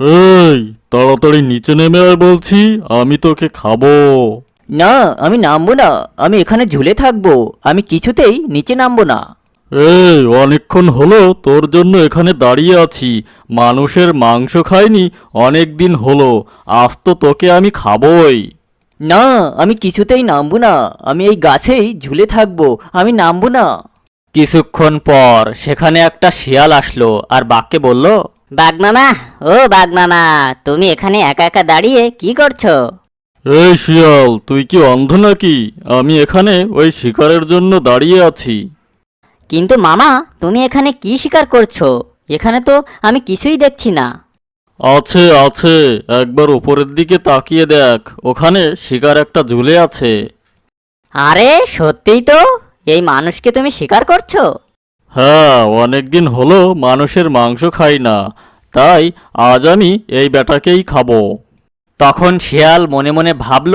এই, তাড়াতাড়ি নিচে নেমে আয় বলছি, আমি তোকে খাবো। না, আমি নামবো না। আমি এখানে ঝুলে থাকবো। আমি কিছুতেই নিচে নামবো না। এই, অনেকক্ষণ হলো তোর জন্য এখানে দাঁড়িয়ে আছি। মানুষের মাংস খাইনি অনেক দিন হলো, আজ তো তোকে আমি খাবোই। না, আমি কিছুতেই নামবো না। আমি এই গাছেই ঝুলে থাকবো। আমি নামবো না। কিছুক্ষণ পর সেখানে একটা শিয়াল আসলো আর বাঘকে বলল, বাঘমামা, ও বাঘমামা, তুমি এখানে একা একা দাঁড়িয়ে কি করছো? এই শিয়াল, তুই কি অন্ধ নাকি? আমি এখানে ওই শিকারের জন্য দাঁড়িয়ে আছি। কিন্তু মামা, তুমি এখানে কি শিকার করছো? এখানে তো আমি কিছুই দেখছি না। আছে আছে, একবার উপরের দিকে তাকিয়ে দেখ, ওখানে শিকার একটা ঝুলে আছে। আরে সত্যিই তো, এই মানুষকে তুমি শিকার করছো? হ্যাঁ, অনেকদিন হলো মানুষের মাংস খাই না, তাই আজ আমি এই বেটাকেই খাবো। তখন শিয়াল মনে মনে ভাবল,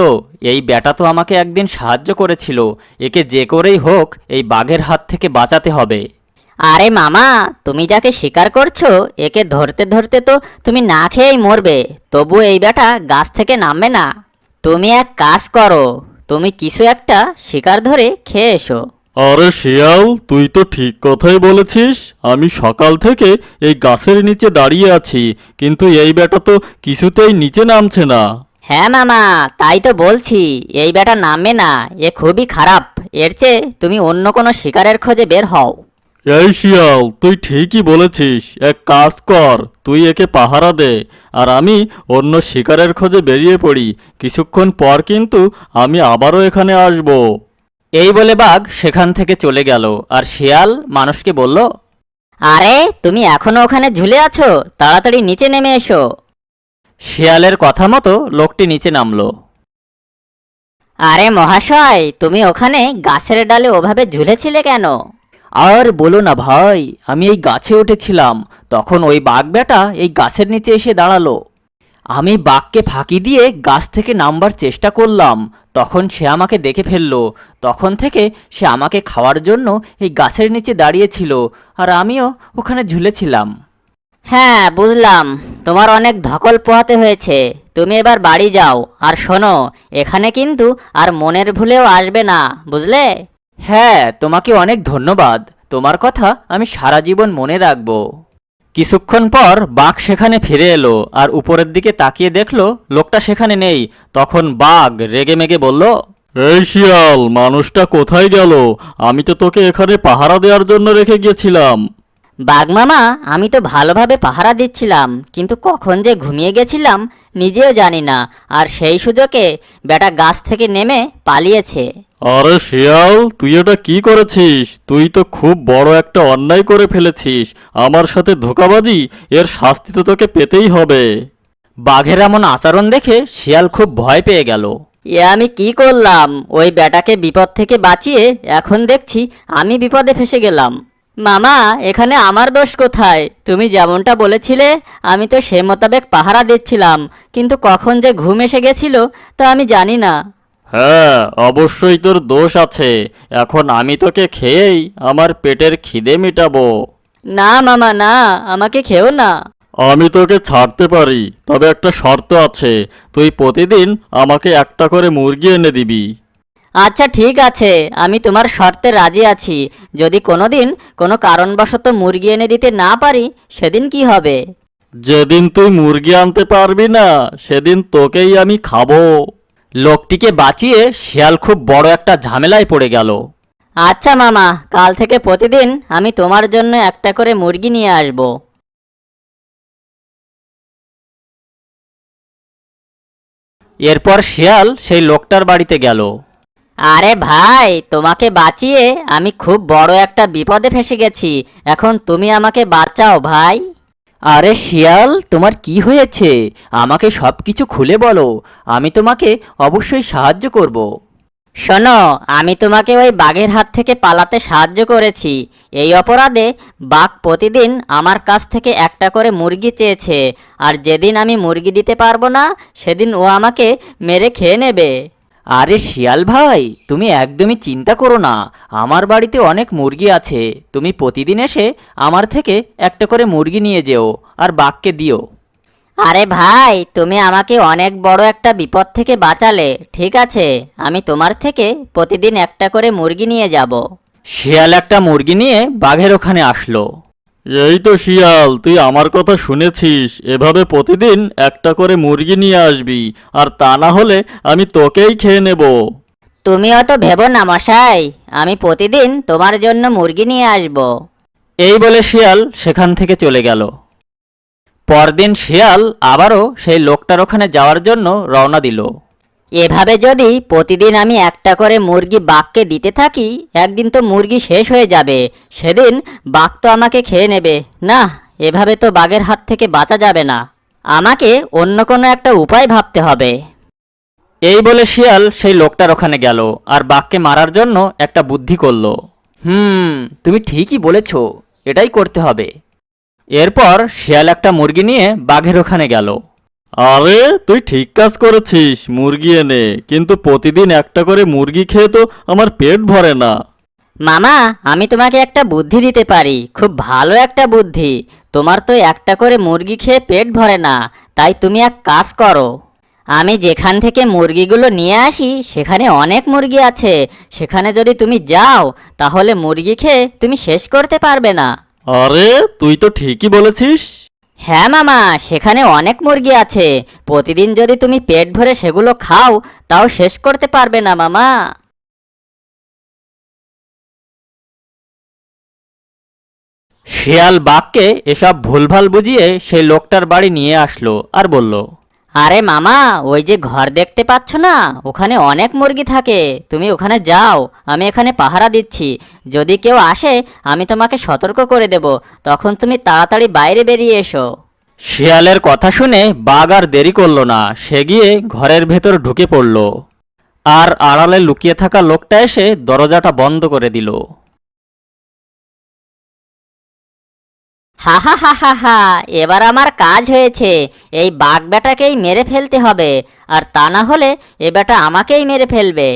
এই বেটা তো আমাকে একদিন সাহায্য করেছিল, একে যে করেই হোক এই বাঘের হাত থেকে বাঁচাতে হবে। আরে মামা, তুমি যাকে শিকার করছো একে ধরতে ধরতে তো তুমি না খেয়েই মরবে, তবু এই বেটা গাছ থেকে নামবে না। তুমি এক কাজ করো, তুমি কিছু একটা শিকার ধরে খেয়ে এসো। আরে শিয়াল, তুই তো ঠিক কথাই বলেছিস। আমি সকাল থেকে এই গাছের নিচে দাঁড়িয়ে আছি, কিন্তু এই বেটা তো কিছুতেই নিচে নামছে না। হ্যাঁ মামা, তাই তো বলছি, এই বেটা নামবে না। এ খুবই খারাপ। এর চেয়ে তুমি অন্য কোনো শিকারের খোঁজে বের হও। এই শিয়াল, তুই ঠিকই বলেছিস। এক কাজ কর, তুই একে পাহারা দে, আর আমি অন্য শিকারের খোঁজে বেরিয়ে পড়ি। কিছুক্ষণ পর কিন্তু আমি আবারও এখানে আসব। এই বলে বাঘ সেখান থেকে চলে গেল আর শিয়াল মানুষকে বলল, আরে তুমি এখনো ওখানে ঝুলে আছো, তাড়াতাড়ি নিচে নেমে এসো। শিয়ালের কথা মতো লোকটি নিচে নামলো। আরে মহাশয়, তুমি ওখানে গাছের ডালে ওভাবে ঝুলেছিলে কেন? আর বলো না ভাই, আমি এই গাছে উঠেছিলাম, তখন ওই বাঘ বেটা এই গাছের নিচে এসে দাঁড়ালো। আমি বাঘকে ফাঁকি দিয়ে গাছ থেকে নামবার চেষ্টা করলাম, তখন সে আমাকে দেখে ফেললো। তখন থেকে সে আমাকে খাওয়ার জন্য এই গাছের নিচে দাঁড়িয়েছিল, আর আমিও ওখানে ঝুলেছিলাম। হ্যাঁ বুঝলাম, তোমার অনেক ধকল পোহাতে হয়েছে। তুমি এবার বাড়ি যাও, আর শোনো, এখানে কিন্তু আর মনের ভুলেও আসবে না, বুঝলে? হ্যাঁ, তোমাকে অনেক ধন্যবাদ। তোমার কথা আমি সারা জীবন মনে রাখব। কিছুক্ষণ পর বাঘ সেখানে ফিরে এলো আর উপরের দিকে তাকিয়ে দেখলো লোকটা সেখানে নেই। তখন বাঘ রেগেমেগে বলল, এই শিয়াল, মানুষটা কোথায় গেল? আমি তো তোকে এখানে পাহারা দেওয়ার জন্য রেখে গিয়েছিলাম। বাঘমামা, আমি তো ভালোভাবে পাহারা দিচ্ছিলাম, কিন্তু কখন যে ঘুমিয়ে গেছিলাম নিজেও জানি না, আর সেই সুযোগে বেটা গাছ থেকে নেমে পালিয়েছে। আরে শিয়াল, তুই এটা কি করেছিস? তুই তো খুব বড় একটা অন্যায় করে ফেলেছিস। আমার সাথে ধোঁকাবাজি, এর শাস্তি তো তোকে পেতেই হবে। বাঘের এমন আচরণ দেখে শিয়াল খুব ভয় পেয়ে গেল। এ আমি কি করলাম? ওই বেটাকে বিপদ থেকে বাঁচিয়ে এখন দেখছি আমি বিপদে ফেসে গেলাম। মামা, এখানে আমার দোষ কোথায়? তুমি যেমনটা বলেছিলে আমি তো সে মোতাবেক পাহারা দিচ্ছিলাম, কিন্তু কখন যে ঘুম এসে গেছিল তা আমি জানি না। হ্যাঁ, অবশ্যই তোর দোষ আছে। এখন আমি তোকে খেয়েই আমার পেটের খিদে মেটাবো। না মামা, না, আমাকে খেও না। আমি তোকে ছাড়তে পারি, তবে একটা শর্ত আছে। তুই প্রতিদিন আমাকে একটা করে মুরগি এনে দিবি। আচ্ছা ঠিক আছে, আমি তোমার শর্তে রাজি আছি। যদি কোনোদিন কোনো কারণবশত মুরগি এনে দিতে না পারি, সেদিন কি হবে? যেদিন তুই মুরগি আনতে পারবি না, সেদিন তোকেই আমি খাবো। লোকটিকে বাঁচিয়ে শিয়াল খুব বড় একটা ঝামেলায় পড়ে গেল। আচ্ছা মামা, কাল থেকে প্রতিদিন আমি তোমার জন্য একটা করে মুরগি নিয়ে আসব। এরপর শিয়াল সেই লোকটার বাড়িতে গেল। আরে ভাই, তোমাকে বাঁচিয়ে আমি খুব বড় একটা বিপদে ফেসে গেছি। এখন তুমি আমাকে বাঁচাও ভাই। আরে শিয়াল, তোমার কি হয়েছে? আমাকে সব কিছু খুলে বলো, আমি তোমাকে অবশ্যই সাহায্য করব। শোনো, আমি তোমাকে ওই বাঘের হাত থেকে পালাতে সাহায্য করেছি। এই অপরাধে বাঘ প্রতিদিন আমার কাছ থেকে একটা করে মুরগি চেয়েছে, আর যেদিন আমি মুরগি দিতে পারবো না সেদিন ও আমাকে মেরে খেয়ে নেবে। আরে শিয়াল ভাই, তুমি একদমই চিন্তা করো না। আমার বাড়িতে অনেক মুরগি আছে, তুমি প্রতিদিন এসে আমার থেকে একটা করে মুরগি নিয়ে যেও আর বাঘকে দিও। আরে ভাই, তুমি আমাকে অনেক বড় একটা বিপদ থেকে বাঁচালে। ঠিক আছে, আমি তোমার থেকে প্রতিদিন একটা করে মুরগি নিয়ে যাব। শিয়াল একটা মুরগি নিয়ে বাঘের ওখানে আসলো। এই তো শিয়াল, তুই আমার কথা শুনেছিস, এভাবে প্রতিদিন একটা করে মুরগি নিয়ে আসবি, আর তা না হলে আমি তোকেই খেয়ে নেব। তুমি অত ভেবো না মশাই, আমি প্রতিদিন তোমার জন্য মুরগি নিয়ে আসব। এই বলে শিয়াল সেখান থেকে চলে গেল। পরদিন শিয়াল আবারও সেই লোকটার ওখানে যাওয়ার জন্য রওনা দিল। এভাবে যদি প্রতিদিন আমি একটা করে মুরগি বাঘকে দিতে থাকি, একদিন তো মুরগি শেষ হয়ে যাবে, সেদিন বাঘ তো আমাকে খেয়ে নেবে। না, এভাবে তো বাঘের হাত থেকে বাঁচা যাবে না, আমাকে অন্য কোনো একটা উপায় ভাবতে হবে। এই বলে শিয়াল সেই লোকটার ওখানে গেল আর বাঘকে মারার জন্য একটা বুদ্ধি করলো। তুমি ঠিকই বলেছ, এটাই করতে হবে। এরপর শিয়াল একটা মুরগি নিয়ে বাঘের ওখানে গেল। আরে তুই ঠিক কাজ করেছিস মুরগি এনে, কিন্তু প্রতিদিন একটা করে মুরগি খেয়ে তো আমার পেট ভরে না। মামা, আমি তোমাকে একটা বুদ্ধি দিতে পারি, খুব ভালো একটা বুদ্ধি। তোমার তো একটা করে মুরগি খেয়ে পেট ভরে না, তাই তুমি এক কাজ করো। আমি যেখান থেকে মুরগিগুলো নিয়ে আসি সেখানে অনেক মুরগি আছে, সেখানে যদি তুমি যাও তাহলে মুরগি খেয়ে তুমি শেষ করতে পারবে না। আরে তুই তো ঠিকই বলেছিস। হ্যাঁ মামা, সেখানে অনেক মুরগি আছে, প্রতিদিন যদি তুমি পেট ভরে সেগুলো খাও তাও শেষ করতে পারবে না মামা। শিয়াল বাঘকে এসব ভুলভাল বুঝিয়ে সেই লোকটার বাড়ি নিয়ে আসলো আর বলল, আরে মামা, ওই যে ঘর দেখতে পাচ্ছ না, ওখানে অনেক মুরগি থাকে, তুমি ওখানে যাও, আমি এখানে পাহারা দিচ্ছি। যদি কেউ আসে আমি তোমাকে সতর্ক করে দেব, তখন তুমি তাড়াতাড়ি বাইরে বেরিয়ে এসো। শিয়ালের কথা শুনে বাঘ আর দেরি করলো না, সে গিয়ে ঘরের ভেতর ঢুকে পড়ল। আর আড়ালে লুকিয়ে থাকা লোকটা এসে দরজাটা বন্ধ করে দিল। হা হা হা হা হা, এবার আমার কাজ হয়েছে, এই বাঘ বেটাকেই মেরে ফেলতে হবে, আর তা না হলে এ বেটা আমাকেই মেরে ফেলবে।